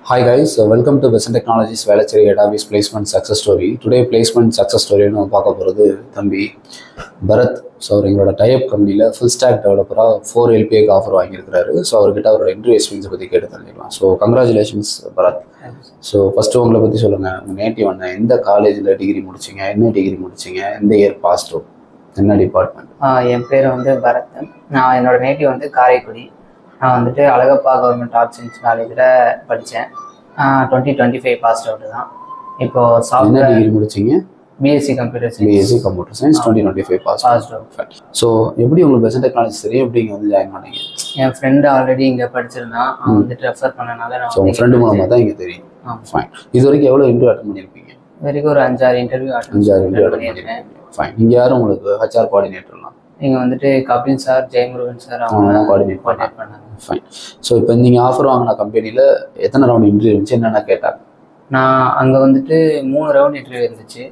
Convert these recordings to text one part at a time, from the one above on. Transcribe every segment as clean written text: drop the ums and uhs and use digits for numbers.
Hi guys, welcome to Besant Technologies Velacheri Database Placement Success Story. Today placement success story நம்ம பார்க்க போகிறது தம்பி Bharath. So எங்களோட type கம்பெனியில் ஃபுல் ஸ்டாக் டெவலப்பராக 4 LPAக்கு ஆஃபர் வாங்கியிருக்கிறாரு. ஸோ அவர்கிட்ட அவரோட இன்டர்வியூ எக்ஸ்பீரியன்ஸை பற்றி கேட்டு தெரிஞ்சுக்கலாம். So congratulations Bharath. So first உங்களை பற்றி சொல்லுங்கள். உங்கள் நேட்டிவ் என்ன, எந்த காலேஜில் டிகிரி முடிச்சிங்க, என்ன டிகிரி முடிச்சிங்க, எந்த இயர் பாஸ் அவுட், என்ன டிபார்ட்மெண்ட்? என் பேர் வந்து பரத். நான் என்னோட நேட்டிவ் வந்து காரைக்குடி. நான் வந்துட்டு அழகப்பா கவர்மெண்ட் ஆர்ட்ஸ் சயின்ஸ் காலேஜில் படித்தேன். 2025 பாஸ் அவுட் தான். இப்போ என்ன டிகிரி முடிச்சிங்க? BSc computer science. BSc computer science 2025 pass out. So எப்படி உங்களுக்கு பெசன்ட் டெக்னாலஜி தெரியும், எப்படி இங்கே வந்து ஜாயின் பண்ணீங்க? என் ஃப்ரெண்டு ஆல்ரெடி இங்கே படிச்சிருந்தான், அவன் வந்துட்டு ரெஃபர் பண்ணனால நான். ஸோ உங்கள் ஃப்ரெண்டு மூலமாக தான் இங்கே தெரியும். ஃபைன். இது வரைக்கும் எவ்வளோ இன்டர்வியூ அட்டன் பண்ணியிருப்பீங்க? இது வரைக்கும் ஒரு 5-6 இன்டர்வியூ அட்டன் பண்ணியிருக்கேன். ஃபைன். இங்கே யாரும் உங்களுக்கு ஹெச்ஆர் கோஆர்டினேட்டர்லாம்? இங்கே வந்துட்டு கபில் சார், ஜெயமுருகன் சார் அவங்க கோஆர்டினேட் பண்ணாங்க. ஃபைன். ஸோ இப்போ நீங்கள் ஆஃபர் வாங்கின கம்பெனியில் எத்தனை ரவுண்ட் இன்டர்வியூ இருந்துச்சு, என்னென்ன கேட்டாங்க? நான் அங்கே வந்துட்டு 3 ரவுண்ட் இன்டர்வியூ இருந்துச்சு.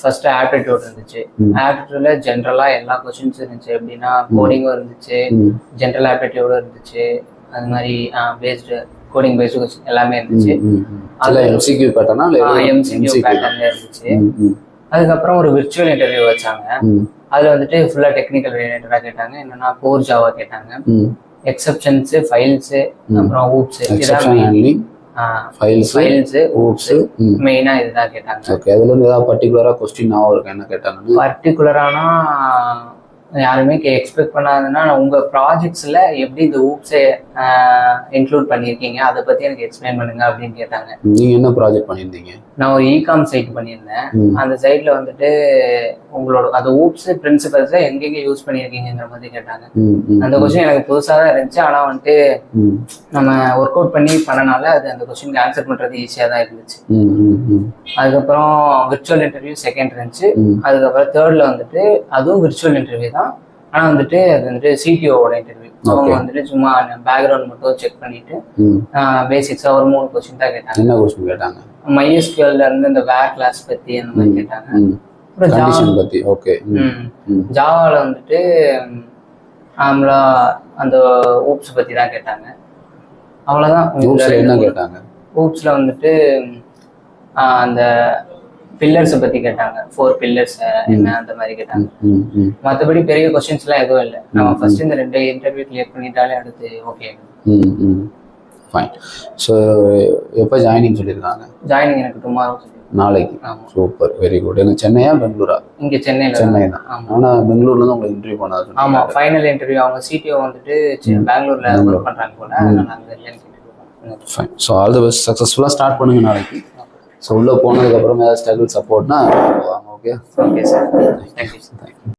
ஃபர்ஸ்ட் ஆப்டிடியூட் இருந்துச்சு. ஆப்டிடியூட்ல ஜென்ரலாக எல்லா கொஸ்டின்ஸ் இருந்துச்சு. எப்படின்னா கோடிங்கும் இருந்துச்சு, ஜென்ரல் ஆப்டிடியூடும் இருந்துச்சு, அது மாதிரி பேஸ்டு கோடிங் பேஸ்டு கொஸ்டின் எல்லாமே இருந்துச்சு. அதில் எம்சிக்யூ பேட்டர்னா? எம்சிக்யூ பேட்டர்ல இருந்துச்சு. அதுக்கப்புறம் ஒரு விர்ச்சுவல் இன்டர்வியூ வச்சாங்க. அதில் வந்துட்டு ஃபுல்லாக டெக்னிக்கல் ரிலேட்டடாக கேட்டாங்க. என்னன்னா கோர் ஜாவா கேட்டாங்க, எக்ஸப்ஷன்ஸு, ஃபைல்ஸு, அப்புறம் ஊப்ஸு, மெயினா இதுதான் கேட்டாங்க. ஓகே. அதுல இருந்து ஏதாவது பர்டிகுலரா கொஸ்டின் இருக்கு, என்ன கேட்டாங்க? பர்டிகுலரானா யாருமே எக்ஸ்பெக்ட் பண்ணாதுன்னா, உங்க ப்ராஜெக்ட்ஸ்ல எப்படி இந்த ஊப்ஸை இன்க்ளூட் பண்ணியிருக்கீங்க, அதை பத்தி எனக்கு எக்ஸ்பிளைன் பண்ணுங்க அப்படின்னு கேட்டாங்க. நீங்க என்ன ப்ராஜெக்ட் பண்ணியிருந்தீங்க? நான் ஒரு இகாம் சைட் பண்ணியிருந்தேன். அந்த சைட்ல வந்துட்டு உங்களோட அந்த ஊப்ஸ் பிரின்சிபல்ஸை எங்கெங்க யூஸ் பண்ணியிருக்கீங்கிற மாதிரி கேட்டாங்க. அந்த கொஸ்டின் எனக்கு புதுசாக தான் இருந்துச்சு. ஆனா வந்துட்டு நம்ம ஒர்க் அவுட் பண்ணனால அது அந்த கொஸ்டினுக்கு ஆன்சர் பண்றது ஈஸியா தான் இருந்துச்சு. அதுக்கப்புறம் விர்ச்சுவல் இன்டர்வியூ செகண்ட் இருந்துச்சு. அதுக்கப்புறம் தேர்ட்ல வந்துட்டு அதுவும் விர்ச்சுவல் இன்டர்வியூ தான். ஆனா வந்துட்டு அது வந்துட்டு சிடிஓட இன்டர்வியூ. அவங்க வந்துட்டு சும்மா பேக்ரவுண்ட் மட்டும் செக் பண்ணிட்டு பேசிக்ஸா ஒரு 3 கொஸ்டின் தான் கேட்டாங்க. என்ன கொஸ்டின் கேட்டாங்க? MySQLல இருந்து இந்த வேர் கிளாஸ் பத்தி அந்த மாதிரி கேட்டாங்க. கண்டிஷன் பத்தி. ஓகே. ஜாவால வந்துட்டு ஆம்லா அந்த ஊப்ஸ் பத்தி தான் கேட்டாங்க. அவ்வளவுதான். என்ன கேட்டாங்க? ஊப்ஸ்ல வந்துட்டு அந்த பில்லர்ஸை பத்தி கேட்டாங்க. 4 பில்லர்ஸ் என்ன அந்த மாதிரி கேட்டாங்க. மற்றபடி பெரிய கொஸ்டின்ஸ் எல்லாம் எதுவும் இல்லை. நம்ம ஃபர்ஸ்ட் இந்த 2 இன்டர்வியூ கிளியர் பண்ணிட்டாலே அடுத்து ஓகே. ஃபைன். ஸோ எப்போ ஜாயினிங் சொல்லியிருக்காங்க? ஜாயினிங் எனக்கு டுமாரோ. நாளைக்கு. Super, very good. எனக்கு சென்னையா பெங்களூரா? இங்கே சென்னை தான். ஆனால் பெங்களூர்ல தான் உங்களுக்கு இன்டர்வியூ பண்ணாது? ஆமா, ஃபைனல் இன்டர்வியூ. அவங்க சிடிஓ வந்துட்டு பெங்களூர்ல ஒர்க் பண்றாங்க போல. Fine. So all the best, சக்ஸஸ்ஃபுல்லாக ஸ்டார்ட் பண்ணுங்க நாளைக்கு. ஸோ உள்ளே போனதுக்கப்புறம் ஏதாவது ஸ்ட்ரகிள் சப்போர்ட்னா வாங்க. Okay. Okay sir, thank you sir.